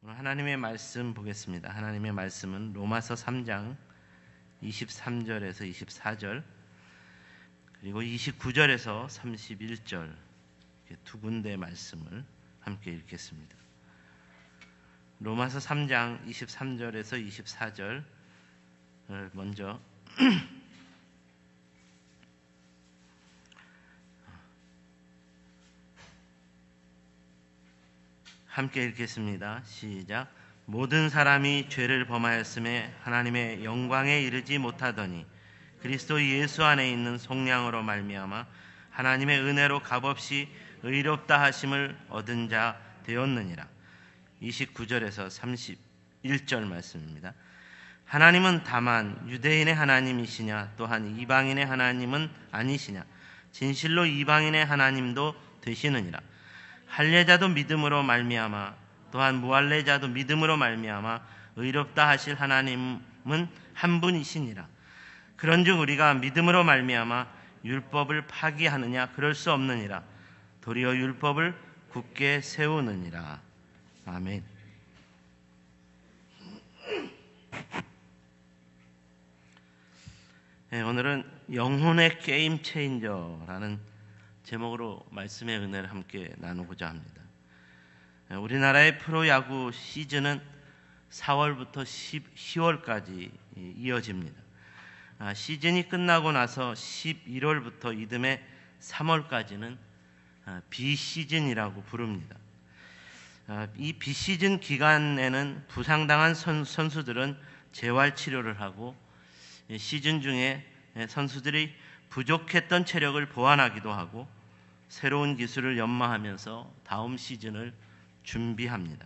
오늘 하나님의 말씀 보겠습니다. 하나님의 말씀은 로마서 3장 23절에서 24절 그리고 29절에서 31절 두 군데의 말씀을 함께 읽겠습니다. 로마서 3장 23절에서 24절을 먼저 함께 읽겠습니다. 시작. 모든 사람이 죄를 범하였음에 하나님의 영광에 이르지 못하더니 그리스도 예수 안에 있는 속량으로 말미암아 하나님의 은혜로 값없이 의롭다 하심을 얻은 자 되었느니라. 29절에서 31절 말씀입니다. 하나님은 다만 유대인의 하나님이시냐 또한 이방인의 하나님은 아니시냐 진실로 이방인의 하나님도 되시느니라. 할례자도 믿음으로 말미암아 또한 무할례자도 믿음으로 말미암아 의롭다 하실 하나님은 한 분이시니라. 그런즉 우리가 믿음으로 말미암아 율법을 파기하느냐 그럴 수 없느니라. 도리어 율법을 굳게 세우느니라. 아멘. 네, 오늘은 영혼의 게임 체인저라는 제목으로 말씀의 은혜를 함께 나누고자 합니다. 우리나라의 프로야구 시즌은 4월부터 10월까지 이어집니다. 시즌이 끝나고 나서 11월부터 이듬해 3월까지는 비시즌이라고 부릅니다. 이 비시즌 기간에는 부상당한 선수들은 재활치료를 하고 시즌 중에 선수들이 부족했던 체력을 보완하기도 하고 새로운 기술을 연마하면서 다음 시즌을 준비합니다.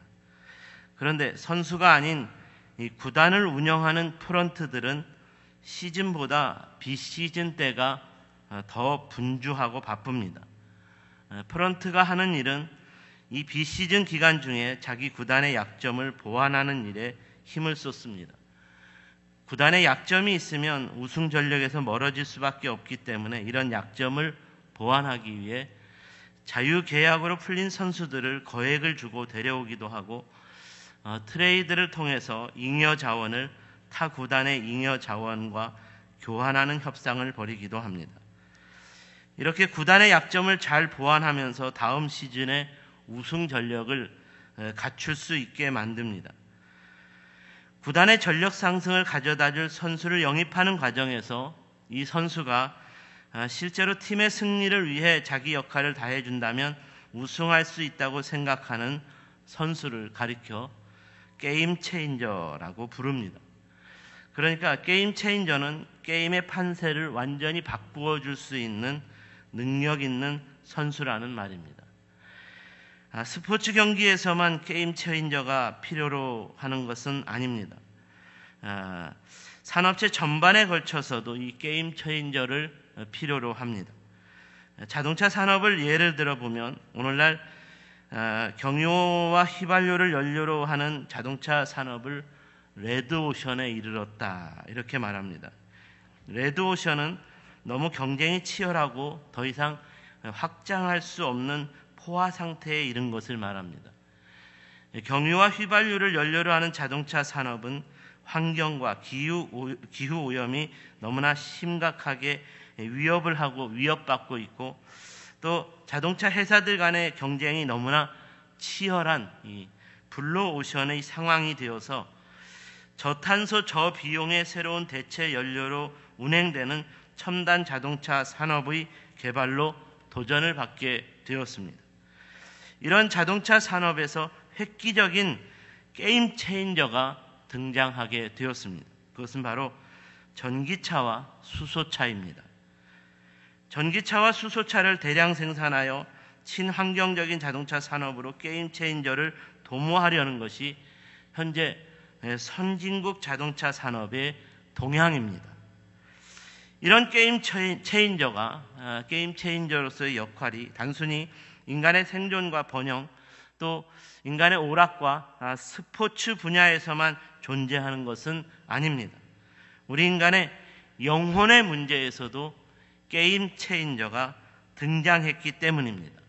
그런데 선수가 아닌 이 구단을 운영하는 프런트들은 시즌보다 비시즌 때가 더 분주하고 바쁩니다. 프런트가 하는 일은 이 비시즌 기간 중에 자기 구단의 약점을 보완하는 일에 힘을 쏟습니다. 구단의 약점이 있으면 우승 전력에서 멀어질 수밖에 없기 때문에 이런 약점을 보완하기 위해 자유계약으로 풀린 선수들을 거액을 주고 데려오기도 하고 트레이드를 통해서 잉여 자원을 타 구단의 잉여 자원과 교환하는 협상을 벌이기도 합니다. 이렇게 구단의 약점을 잘 보완하면서 다음 시즌에 우승 전력을 갖출 수 있게 만듭니다. 구단의 전력 상승을 가져다줄 선수를 영입하는 과정에서 이 선수가 실제로 팀의 승리를 위해 자기 역할을 다해준다면 우승할 수 있다고 생각하는 선수를 가리켜 게임 체인저라고 부릅니다. 그러니까 게임 체인저는 게임의 판세를 완전히 바꾸어 줄 수 있는 능력 있는 선수라는 말입니다. 스포츠 경기에서만 게임 체인저가 필요로 하는 것은 아닙니다. 산업체 전반에 걸쳐서도 이 게임 체인저를 필요로 합니다. 자동차 산업을 예를 들어보면 오늘날 경유와 휘발유를 연료로 하는 자동차 산업을 레드오션에 이르렀다 이렇게 말합니다. 레드오션은 너무 경쟁이 치열하고 더 이상 확장할 수 없는 포화 상태에 이른 것을 말합니다. 경유와 휘발유를 연료로 하는 자동차 산업은 환경과 기후 오염이 너무나 심각하게 위협을 하고 위협받고 있고 또 자동차 회사들 간의 경쟁이 너무나 치열한 이 블루오션의 상황이 되어서 저탄소 저비용의 새로운 대체 연료로 운행되는 첨단 자동차 산업의 개발로 도전을 받게 되었습니다. 이런 자동차 산업에서 획기적인 게임 체인저가 등장하게 되었습니다. 그것은 바로 전기차와 수소차입니다. 전기차와 수소차를 대량 생산하여 친환경적인 자동차 산업으로 게임 체인저를 도모하려는 것이 현재 선진국 자동차 산업의 동향입니다. 이런 게임 체인저로서의 역할이 단순히 인간의 생존과 번영 또 인간의 오락과 스포츠 분야에서만 존재하는 것은 아닙니다. 우리 인간의 영혼의 문제에서도 게임 체인저가 등장했기 때문입니다.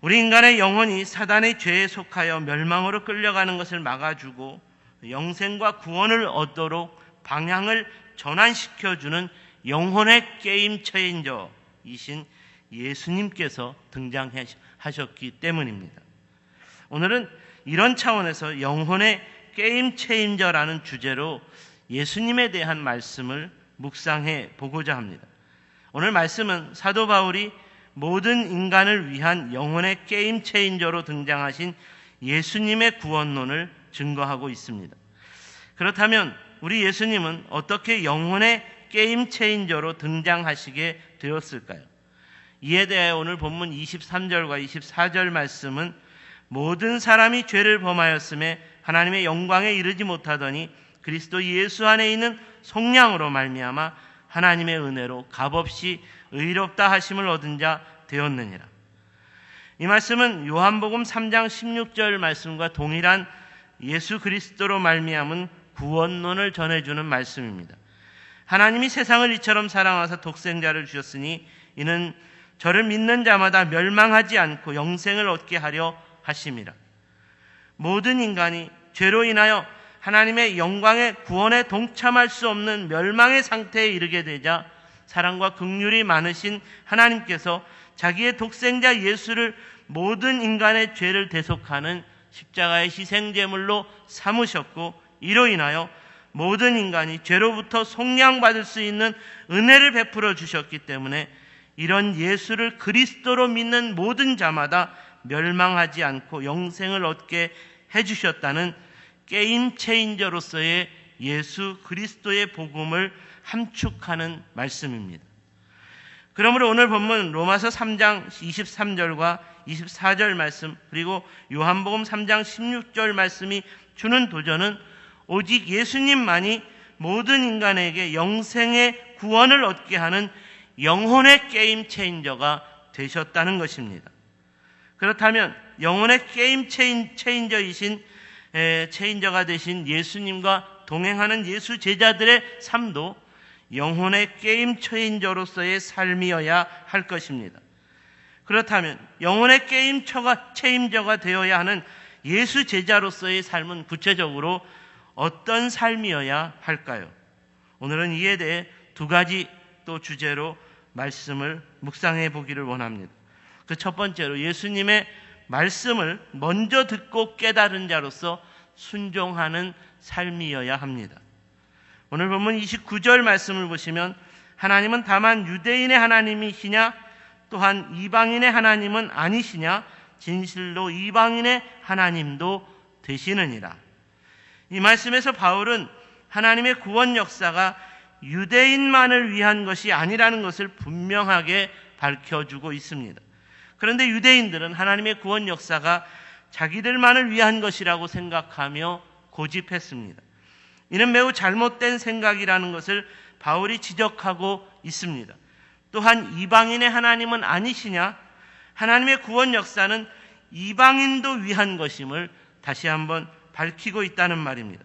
우리 인간의 영혼이 사단의 죄에 속하여 멸망으로 끌려가는 것을 막아주고 영생과 구원을 얻도록 방향을 전환시켜주는 영혼의 게임 체인저이신 예수님께서 등장하셨기 때문입니다. 오늘은 이런 차원에서 영혼의 게임 체인저라는 주제로 예수님에 대한 말씀을 묵상해 보고자 합니다. 오늘 말씀은 사도 바울이 모든 인간을 위한 영혼의 게임 체인저로 등장하신 예수님의 구원론을 증거하고 있습니다. 그렇다면 우리 예수님은 어떻게 영혼의 게임 체인저로 등장하시게 되었을까요? 이에 대해 오늘 본문 23절과 24절 말씀은 모든 사람이 죄를 범하였음에 하나님의 영광에 이르지 못하더니 그리스도 예수 안에 있는 속량으로 말미암아 하나님의 은혜로 값없이 의롭다 하심을 얻은 자 되었느니라. 이 말씀은 요한복음 3장 16절 말씀과 동일한 예수 그리스도로 말미암은 구원론을 전해주는 말씀입니다. 하나님이 세상을 이처럼 사랑하사 독생자를 주셨으니 이는 저를 믿는 자마다 멸망하지 않고 영생을 얻게 하려 하심이라. 모든 인간이 죄로 인하여 하나님의 영광의 구원에 동참할 수 없는 멸망의 상태에 이르게 되자 사랑과 긍휼이 많으신 하나님께서 자기의 독생자 예수를 모든 인간의 죄를 대속하는 십자가의 희생제물로 삼으셨고 이로 인하여 모든 인간이 죄로부터 속량받을 수 있는 은혜를 베풀어 주셨기 때문에 이런 예수를 그리스도로 믿는 모든 자마다 멸망하지 않고 영생을 얻게 해주셨다는 게임 체인저로서의 예수 그리스도의 복음을 함축하는 말씀입니다. 그러므로 오늘 본문 로마서 3장 23절과 24절 말씀 그리고 요한복음 3장 16절 말씀이 주는 도전은 오직 예수님만이 모든 인간에게 영생의 구원을 얻게 하는 영혼의 게임 체인저가 되셨다는 것입니다. 그렇다면 영혼의 게임 체인저이신 체인저가 되신 예수님과 동행하는 예수 제자들의 삶도 영혼의 게임 체인저로서의 삶이어야 할 것입니다. 그렇다면 영혼의 게임 체인저가 되어야 하는 예수 제자로서의 삶은 구체적으로 어떤 삶이어야 할까요? 오늘은 이에 대해 두 가지 또 주제로 말씀을 묵상해 보기를 원합니다. 그 첫 번째로 예수님의 말씀을 먼저 듣고 깨달은 자로서 순종하는 삶이어야 합니다. 오늘 본문 29절 말씀을 보시면 하나님은 다만 유대인의 하나님이시냐 또한 이방인의 하나님은 아니시냐 진실로 이방인의 하나님도 되시느니라. 이 말씀에서 바울은 하나님의 구원 역사가 유대인만을 위한 것이 아니라는 것을 분명하게 밝혀주고 있습니다. 그런데 유대인들은 하나님의 구원 역사가 자기들만을 위한 것이라고 생각하며 고집했습니다. 이는 매우 잘못된 생각이라는 것을 바울이 지적하고 있습니다. 또한 이방인의 하나님은 아니시냐? 하나님의 구원 역사는 이방인도 위한 것임을 다시 한번 밝히고 있다는 말입니다.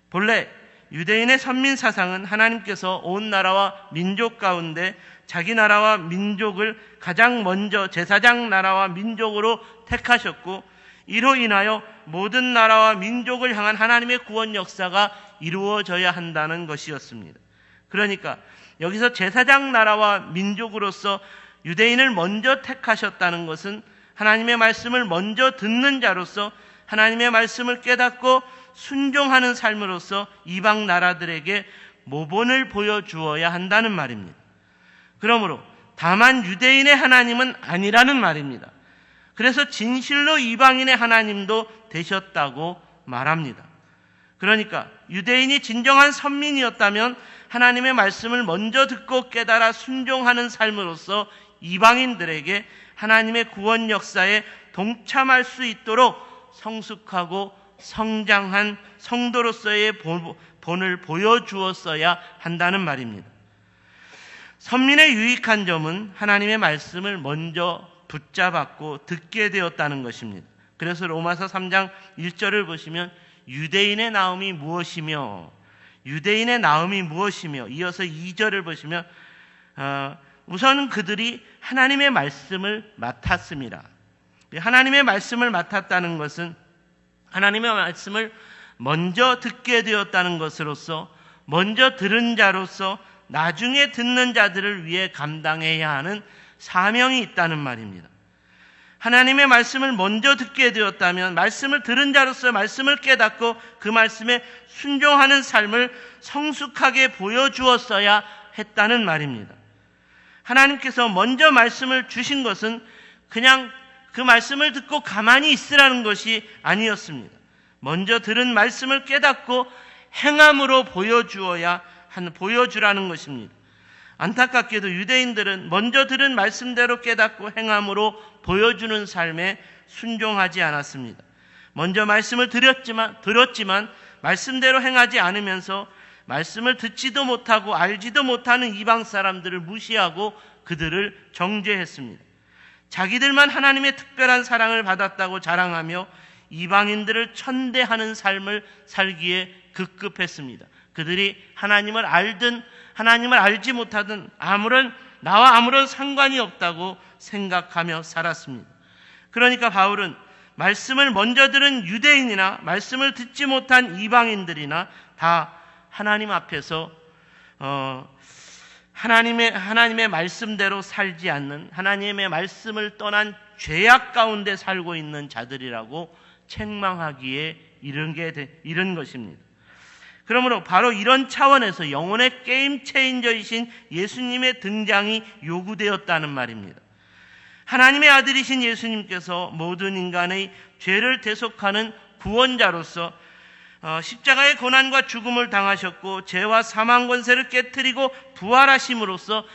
본래 유대인의 선민 사상은 하나님께서 온 나라와 민족 가운데 자기 나라와 민족을 가장 먼저 제사장 나라와 민족으로 택하셨고 이로 인하여 모든 나라와 민족을 향한 하나님의 구원 역사가 이루어져야 한다는 것이었습니다. 그러니까 여기서 제사장 나라와 민족으로서 유대인을 먼저 택하셨다는 것은 하나님의 말씀을 먼저 듣는 자로서 하나님의 말씀을 깨닫고 순종하는 삶으로서 이방 나라들에게 모본을 보여주어야 한다는 말입니다. 그러므로 다만 유대인의 하나님은 아니라는 말입니다. 그래서 진실로 이방인의 하나님도 되셨다고 말합니다. 그러니까 유대인이 진정한 선민이었다면 하나님의 말씀을 먼저 듣고 깨달아 순종하는 삶으로서 이방인들에게 하나님의 구원 역사에 동참할 수 있도록 성숙하고 성장한 성도로서의 본을 보여주었어야 한다는 말입니다. 선민의 유익한 점은 하나님의 말씀을 먼저 붙잡았고 듣게 되었다는 것입니다. 그래서 로마서 3장 1절을 보시면 유대인의 나음이 무엇이며 이어서 2절을 보시면 우선 그들이 하나님의 말씀을 맡았습니다. 하나님의 말씀을 맡았다는 것은 하나님의 말씀을 먼저 듣게 되었다는 것으로서, 먼저 들은 자로서 나중에 듣는 자들을 위해 감당해야 하는 사명이 있다는 말입니다. 하나님의 말씀을 먼저 듣게 되었다면 말씀을 들은 자로서 말씀을 깨닫고 그 말씀에 순종하는 삶을 성숙하게 보여주었어야 했다는 말입니다. 하나님께서 먼저 말씀을 주신 것은 그냥 그 말씀을 듣고 가만히 있으라는 것이 아니었습니다. 먼저 들은 말씀을 깨닫고 행함으로 보여주라는 것입니다. 안타깝게도 유대인들은 먼저 들은 말씀대로 깨닫고 행함으로 보여주는 삶에 순종하지 않았습니다. 먼저 말씀을 들었지만 말씀대로 행하지 않으면서 말씀을 듣지도 못하고 알지도 못하는 이방 사람들을 무시하고 그들을 정죄했습니다. 자기들만 하나님의 특별한 사랑을 받았다고 자랑하며 이방인들을 천대하는 삶을 살기에 급급했습니다. 그들이 하나님을 알든 하나님을 알지 못하든 나와 아무런 상관이 없다고 생각하며 살았습니다. 그러니까 바울은 말씀을 먼저 들은 유대인이나 말씀을 듣지 못한 이방인들이나 다 하나님 앞에서 하나님의 말씀대로 살지 않는, 하나님의 말씀을 떠난 죄악 가운데 살고 있는 자들이라고 책망하기에 이른 것입니다. 그러므로 바로 이런 차원에서 영혼의 게임 체인저이신 예수님의 등장이 요구되었다는 말입니다. 하나님의 아들이신 예수님께서 모든 인간의 죄를 대속하는 구원자로서 십자가의 고난과 죽음을 당하셨고 죄와 사망 권세를 깨트리고 부활하심으로써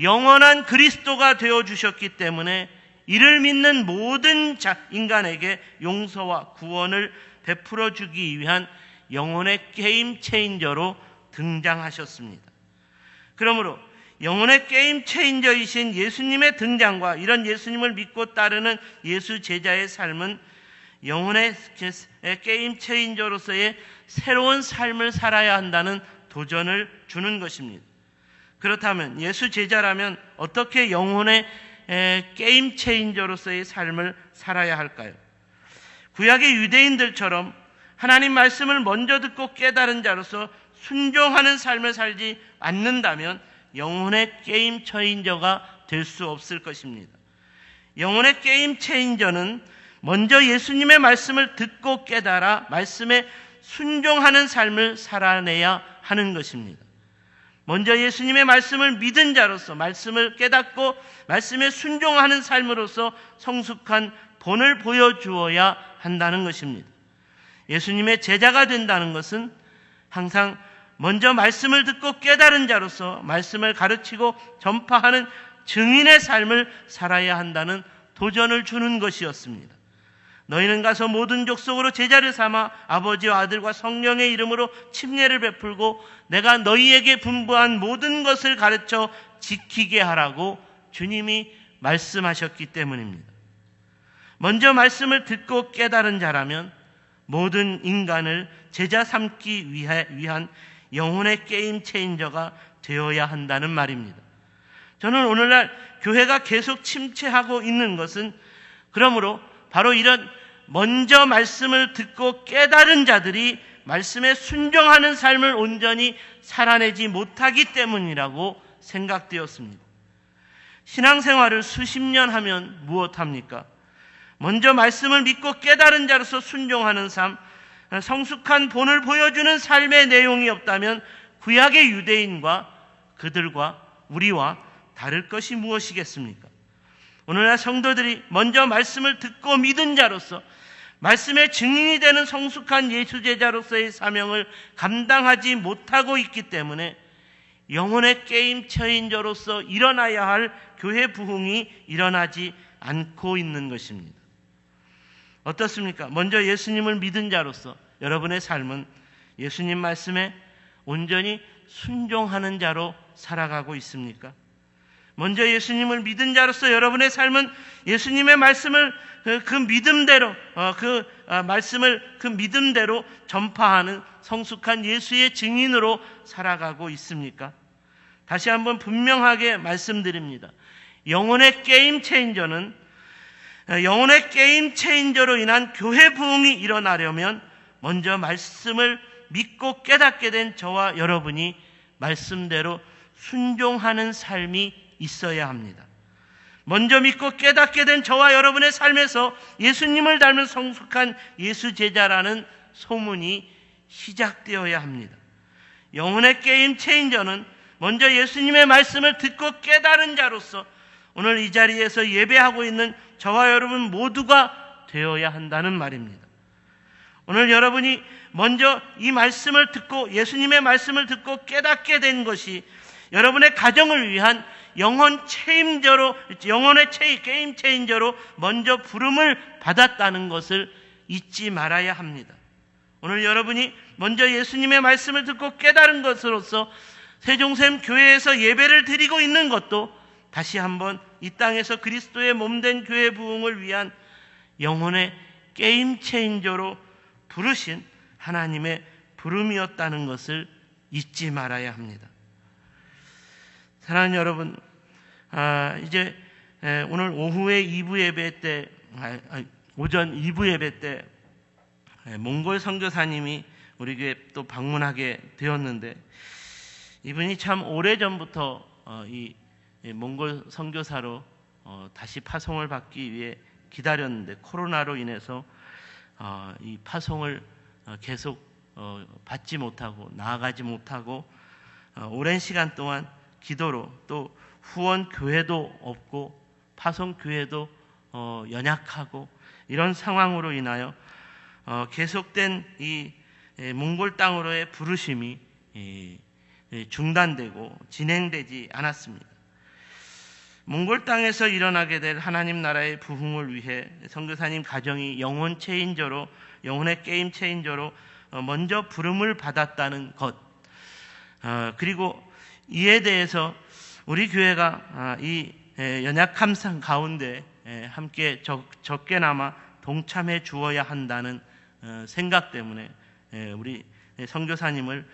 영원한 그리스도가 되어주셨기 때문에 이를 믿는 모든 인간에게 용서와 구원을 베풀어 주기 위한 영혼의 게임 체인저로 등장하셨습니다. 그러므로 영혼의 게임 체인저이신 예수님의 등장과 이런 예수님을 믿고 따르는 예수 제자의 삶은 영혼의 게임 체인저로서의 새로운 삶을 살아야 한다는 도전을 주는 것입니다. 그렇다면 예수 제자라면 어떻게 영혼의 게임 체인저로서의 삶을 살아야 할까요? 구약의 유대인들처럼 하나님 말씀을 먼저 듣고 깨달은 자로서 순종하는 삶을 살지 않는다면 영혼의 게임 체인저가 될 수 없을 것입니다. 영혼의 게임 체인저는 먼저 예수님의 말씀을 듣고 깨달아 말씀에 순종하는 삶을 살아내야 하는 것입니다. 먼저 예수님의 말씀을 믿은 자로서 말씀을 깨닫고 말씀에 순종하는 삶으로서 성숙한 본을 보여주어야 한다는 것입니다. 예수님의 제자가 된다는 것은 항상 먼저 말씀을 듣고 깨달은 자로서 말씀을 가르치고 전파하는 증인의 삶을 살아야 한다는 도전을 주는 것이었습니다. 너희는 가서 모든 족속으로 제자를 삼아 아버지와 아들과 성령의 이름으로 침례를 베풀고 내가 너희에게 분부한 모든 것을 가르쳐 지키게 하라고 주님이 말씀하셨기 때문입니다. 먼저 말씀을 듣고 깨달은 자라면 모든 인간을 제자 삼기 위한 영혼의 게임 체인저가 되어야 한다는 말입니다. 저는 오늘날 교회가 계속 침체하고 있는 것은 그러므로 바로 이런 먼저 말씀을 듣고 깨달은 자들이 말씀에 순종하는 삶을 온전히 살아내지 못하기 때문이라고 생각되었습니다. 신앙생활을 수십 년 하면 무엇합니까? 먼저 말씀을 믿고 깨달은 자로서 순종하는 삶, 성숙한 본을 보여주는 삶의 내용이 없다면 구약의 유대인과 그들과 우리와 다를 것이 무엇이겠습니까? 오늘날 성도들이 먼저 말씀을 듣고 믿은 자로서 말씀의 증인이 되는 성숙한 예수제자로서의 사명을 감당하지 못하고 있기 때문에 영혼의 게임 체인저로서 일어나야 할 교회 부흥이 일어나지 않고 있는 것입니다. 어떻습니까? 먼저 예수님을 믿은 자로서 여러분의 삶은 예수님 말씀에 온전히 순종하는 자로 살아가고 있습니까? 먼저 예수님을 믿은 자로서 여러분의 삶은 예수님의 말씀을 그 믿음대로 그 믿음대로 전파하는 성숙한 예수의 증인으로 살아가고 있습니까? 다시 한번 분명하게 말씀드립니다. 영혼의 게임 체인저는 영혼의 게임 체인저로 인한 교회 부흥이 일어나려면 먼저 말씀을 믿고 깨닫게 된 저와 여러분이 말씀대로 순종하는 삶이 있어야 합니다. 먼저 믿고 깨닫게 된 저와 여러분의 삶에서 예수님을 닮은 성숙한 예수 제자라는 소문이 시작되어야 합니다. 영혼의 게임 체인저는 먼저 예수님의 말씀을 듣고 깨달은 자로서 오늘 이 자리에서 예배하고 있는 저와 여러분 모두가 되어야 한다는 말입니다. 오늘 여러분이 먼저 이 말씀을 듣고 예수님의 말씀을 듣고 깨닫게 된 것이 여러분의 가정을 위한 영혼의 게임 체인저로 먼저 부름을 받았다는 것을 잊지 말아야 합니다. 오늘 여러분이 먼저 예수님의 말씀을 듣고 깨달은 것으로서 세종샘 교회에서 예배를 드리고 있는 것도 다시 한번 이 땅에서 그리스도의 몸된 교회 부흥을 위한 영혼의 게임 체인저로 부르신 하나님의 부름이었다는 것을 잊지 말아야 합니다. 사랑하는 여러분, 이제 오늘 오후에 2부 예배 때, 오전 2부 예배 때 몽골 선교사님이 우리 교회 또 방문하게 되었는데, 이분이 참 오래전부터 이 몽골 선교사로 다시 파송을 받기 위해 기다렸는데 코로나로 인해서 이 파송을 계속 받지 못하고 나아가지 못하고 오랜 시간 동안 기도로 또 후원 교회도 없고 파송 교회도 연약하고 이런 상황으로 인하여 계속된 이 몽골 땅으로의 부르심이 중단되고 진행되지 않았습니다. 몽골 땅에서 일어나게 될 하나님 나라의 부흥을 위해 선교사님 가정이 영혼 체인저로, 영혼의 게임 체인저로 먼저 부름을 받았다는 것, 그리고 이에 대해서 우리 교회가 이 연약함 가운데 함께 적게나마 동참해 주어야 한다는 생각 때문에 우리 선교사님을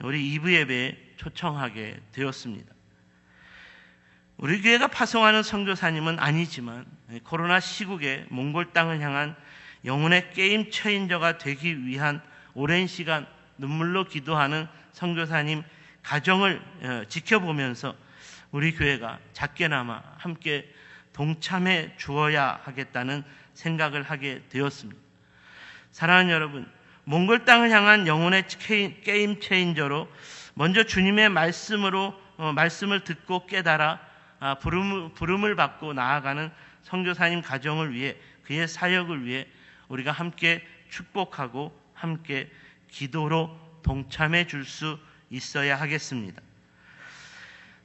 우리 2부 예배에 초청하게 되었습니다. 우리 교회가 파송하는 선교사님은 아니지만 코로나 시국에 몽골 땅을 향한 영혼의 게임 체인저가 되기 위한 오랜 시간 눈물로 기도하는 선교사님 가정을 지켜보면서 우리 교회가 작게나마 함께 동참해 주어야 하겠다는 생각을 하게 되었습니다. 사랑하는 여러분, 몽골 땅을 향한 영혼의 게임 체인저로 먼저 주님의 말씀을 듣고 깨달아 부름을 받고 나아가는 선교사님 가정을 위해, 그의 사역을 위해 우리가 함께 축복하고 함께 기도로 동참해 줄 수 있어야 하겠습니다.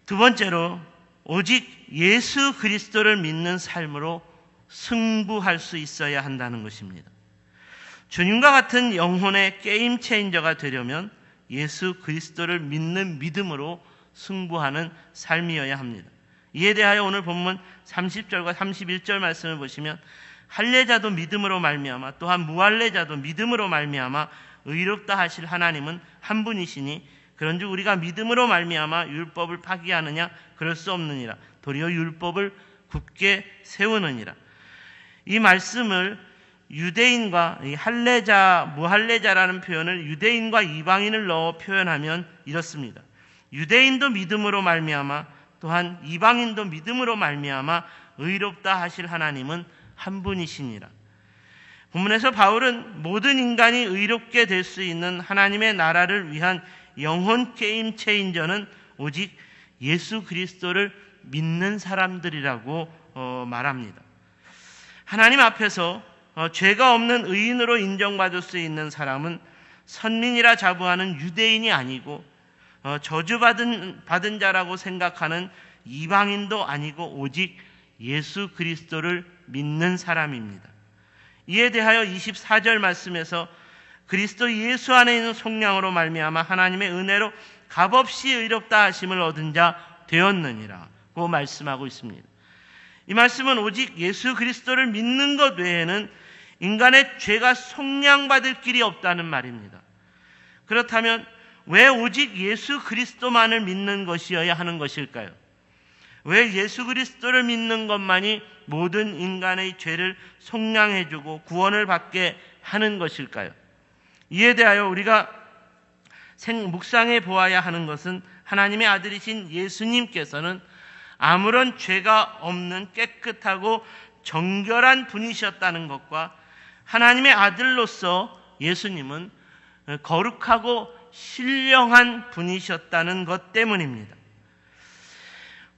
두 번째로, 오직 예수 그리스도를 믿는 삶으로 승부할 수 있어야 한다는 것입니다. 주님과 같은 영혼의 게임 체인저가 되려면 예수 그리스도를 믿는 믿음으로 승부하는 삶이어야 합니다. 이에 대하여 오늘 본문 30절과 31절 말씀을 보시면, 할례자도 믿음으로 말미암아 또한 무할례자도 믿음으로 말미암아 의롭다 하실 하나님은 한 분이시니 그런즉 우리가 믿음으로 말미암아 율법을 파기하느냐? 그럴 수 없느니라. 도리어 율법을 굳게 세우느니라. 이 말씀을 유대인과 이 할례자, 무할례자라는 표현을 유대인과 이방인을 넣어 표현하면 이렇습니다. 유대인도 믿음으로 말미암아 또한 이방인도 믿음으로 말미암아 의롭다 하실 하나님은 한 분이시니라. 본문에서 바울은 모든 인간이 의롭게 될 수 있는 하나님의 나라를 위한 영혼 게임 체인저는 오직 예수 그리스도를 믿는 사람들이라고 말합니다. 하나님 앞에서 죄가 없는 의인으로 인정받을 수 있는 사람은 선민이라 자부하는 유대인이 아니고 저주받은 자라고 생각하는 이방인도 아니고 오직 예수 그리스도를 믿는 사람입니다. 이에 대하여 24절 말씀에서 그리스도 예수 안에 있는 속량으로 말미암아 하나님의 은혜로 값없이 의롭다 하심을 얻은 자 되었느니라고 말씀하고 있습니다. 이 말씀은 오직 예수 그리스도를 믿는 것 외에는 인간의 죄가 속량받을 길이 없다는 말입니다. 그렇다면 왜 오직 예수 그리스도만을 믿는 것이어야 하는 것일까요? 왜 예수 그리스도를 믿는 것만이 모든 인간의 죄를 속량해주고 구원을 받게 하는 것일까요? 이에 대하여 우리가 묵상해 보아야 하는 것은 하나님의 아들이신 예수님께서는 아무런 죄가 없는 깨끗하고 정결한 분이셨다는 것과 하나님의 아들로서 예수님은 거룩하고 신령한 분이셨다는 것 때문입니다.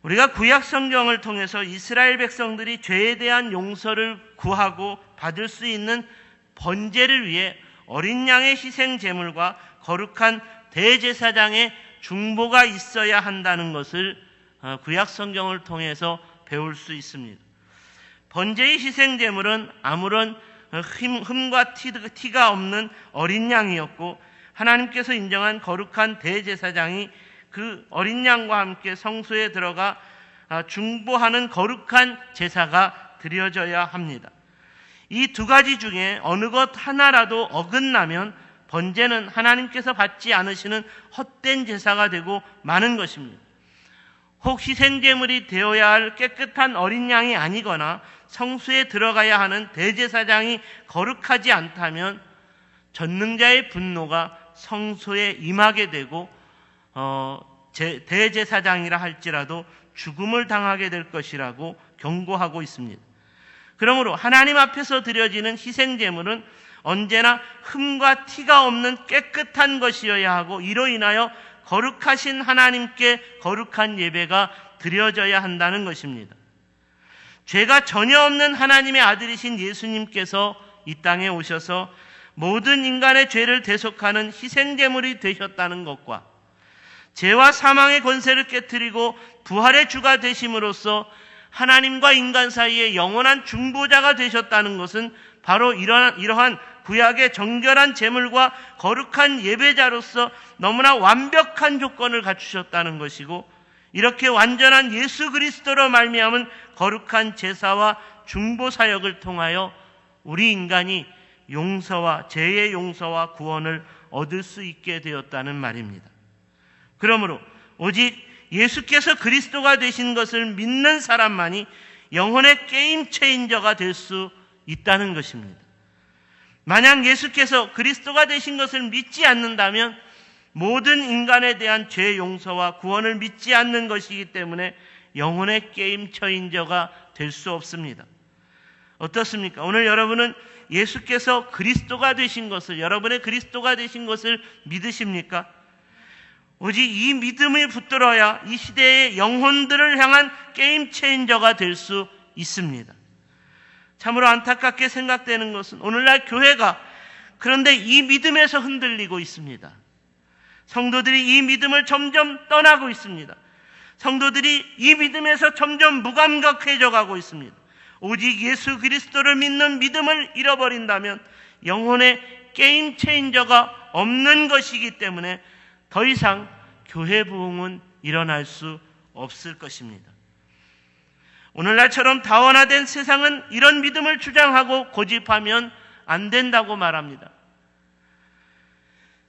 우리가 구약 성경을 통해서 이스라엘 백성들이 죄에 대한 용서를 구하고 받을 수 있는 번제를 위해 어린 양의 희생 제물과 거룩한 대제사장의 중보가 있어야 한다는 것을 구약 성경을 통해서 배울 수 있습니다. 번제의 희생 제물은 아무런 흠과 티가 없는 어린 양이었고 하나님께서 인정한 거룩한 대제사장이 그 어린 양과 함께 성소에 들어가 중보하는 거룩한 제사가 드려져야 합니다. 이 두 가지 중에 어느 것 하나라도 어긋나면 번제는 하나님께서 받지 않으시는 헛된 제사가 되고 마는 것입니다. 혹 희생제물이 되어야 할 깨끗한 어린 양이 아니거나 성소에 들어가야 하는 대제사장이 거룩하지 않다면 전능자의 분노가 성소에 임하게 되고 대제사장이라 할지라도 죽음을 당하게 될 것이라고 경고하고 있습니다. 그러므로 하나님 앞에서 드려지는 희생제물은 언제나 흠과 티가 없는 깨끗한 것이어야 하고 이로 인하여 거룩하신 하나님께 거룩한 예배가 드려져야 한다는 것입니다. 죄가 전혀 없는 하나님의 아들이신 예수님께서 이 땅에 오셔서 모든 인간의 죄를 대속하는 희생제물이 되셨다는 것과 죄와 사망의 권세를 깨뜨리고 부활의 주가 되심으로써 하나님과 인간 사이에 영원한 중보자가 되셨다는 것은 바로 이러한 구약의 정결한 제물과 거룩한 예배자로서 너무나 완벽한 조건을 갖추셨다는 것이고 이렇게 완전한 예수 그리스도로 말미암은 거룩한 제사와 중보 사역을 통하여 우리 인간이 용서와 죄의 용서와 구원을 얻을 수 있게 되었다는 말입니다. 그러므로 오직 예수께서 그리스도가 되신 것을 믿는 사람만이 영혼의 게임 체인저가 될 수 있다는 것입니다. 만약 예수께서 그리스도가 되신 것을 믿지 않는다면 모든 인간에 대한 죄 용서와 구원을 믿지 않는 것이기 때문에 영혼의 게임 체인저가 될 수 없습니다. 어떻습니까? 오늘 여러분은 예수께서 그리스도가 되신 것을, 여러분의 그리스도가 되신 것을 믿으십니까? 오직 이 믿음을 붙들어야 이 시대의 영혼들을 향한 게임 체인저가 될 수 있습니다. 참으로 안타깝게 생각되는 것은 오늘날 교회가 그런데 이 믿음에서 흔들리고 있습니다. 성도들이 이 믿음을 점점 떠나고 있습니다. 성도들이 이 믿음에서 점점 무감각해져 가고 있습니다. 오직 예수 그리스도를 믿는 믿음을 잃어버린다면 영혼의 게임 체인저가 없는 것이기 때문에 더 이상 교회 부흥은 일어날 수 없을 것입니다. 오늘날처럼 다원화된 세상은 이런 믿음을 주장하고 고집하면 안 된다고 말합니다.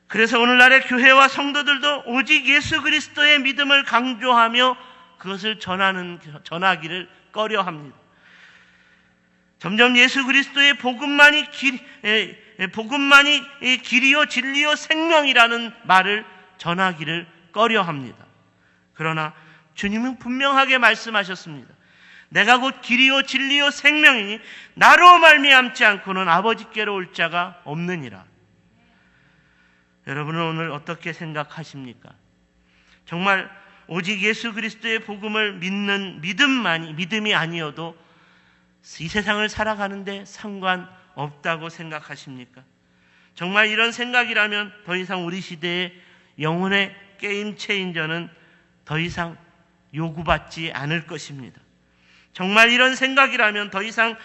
그래서 오늘날의 교회와 성도들도 오직 예수 그리스도의 믿음을 강조하며 그것을 전하기를 꺼려합니다. 점점 예수 그리스도의 복음만이 길이요 진리요 생명이라는 말을 전하기를 꺼려합니다. 그러나 주님은 분명하게 말씀하셨습니다. 내가 곧 길이요 진리요 생명이니 나로 말미암지 않고는 아버지께로 올 자가 없느니라. 여러분은 오늘 어떻게 생각하십니까? 정말 오직 예수 그리스도의 복음을 믿는 믿음이 아니어도 이 세상을 살아가는데 상관없다고 생각하십니까? 정말 이런 생각이라면 더 이상 우리 시대의 영혼의 게임 체인저는 더 이상 요구받지 않을 것입니다. 정말 이런 생각이라면 더 이상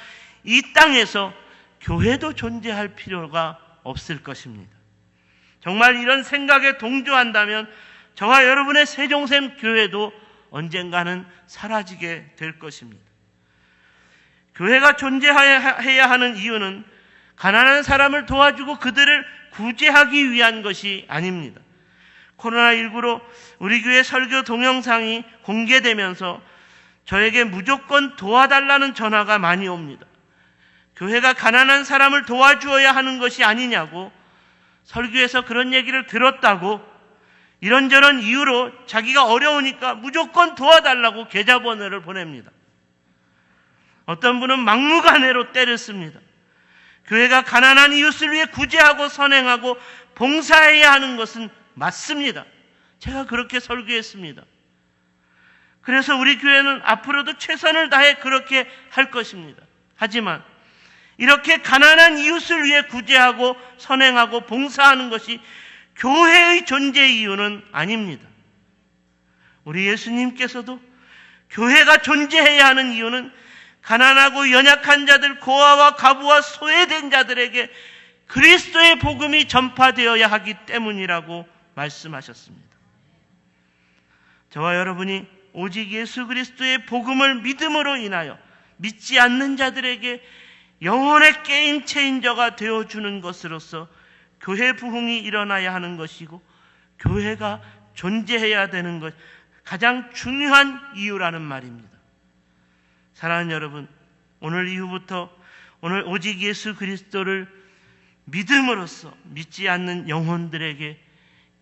이 땅에서 교회도 존재할 필요가 없을 것입니다. 정말 이런 생각에 동조한다면 저와 여러분의 세종샘 교회도 언젠가는 사라지게 될 것입니다. 교회가 존재해야 하는 이유는 가난한 사람을 도와주고 그들을 구제하기 위한 것이 아닙니다. 코로나19로 우리 교회 설교 동영상이 공개되면서 저에게 무조건 도와달라는 전화가 많이 옵니다. 교회가 가난한 사람을 도와주어야 하는 것이 아니냐고, 설교에서 그런 얘기를 들었다고, 이런저런 이유로 자기가 어려우니까 무조건 도와달라고 계좌번호를 보냅니다. 어떤 분은 막무가내로 때를 씁니다. 교회가 가난한 이웃을 위해 구제하고 선행하고 봉사해야 하는 것은 맞습니다. 제가 그렇게 설교했습니다. 그래서 우리 교회는 앞으로도 최선을 다해 그렇게 할 것입니다. 하지만 이렇게 가난한 이웃을 위해 구제하고 선행하고 봉사하는 것이 교회의 존재 이유는 아닙니다. 우리 예수님께서도 교회가 존재해야 하는 이유는 가난하고 연약한 자들, 고아와 과부와 소외된 자들에게 그리스도의 복음이 전파되어야 하기 때문이라고 말씀하셨습니다. 저와 여러분이 오직 예수 그리스도의 복음을 믿음으로 인하여 믿지 않는 자들에게 영혼의 게임 체인저가 되어주는 것으로서 교회 부흥이 일어나야 하는 것이고, 교회가 존재해야 되는 것, 가장 중요한 이유라는 말입니다. 사랑하는 여러분, 오늘 이후부터 오늘 오직 예수 그리스도를 믿음으로써 믿지 않는 영혼들에게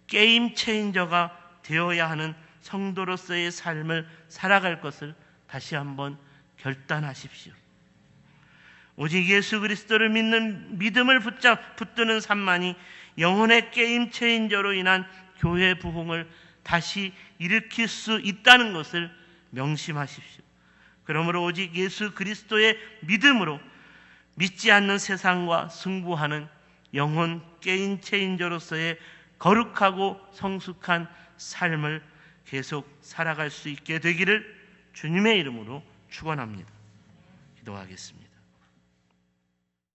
게임 체인저가 되어야 하는 성도로서의 삶을 살아갈 것을 다시 한번 결단하십시오. 오직 예수 그리스도를 믿는 믿음을 붙드는 삶만이 영혼의 게임 체인저로 인한 교회 부흥을 다시 일으킬 수 있다는 것을 명심하십시오. 그러므로 오직 예수 그리스도의 믿음으로 믿지 않는 세상과 승부하는 영혼 게임 체인저로서의 거룩하고 성숙한 삶을 계속 살아갈 수 있게 되기를 주님의 이름으로 축원합니다. 기도하겠습니다.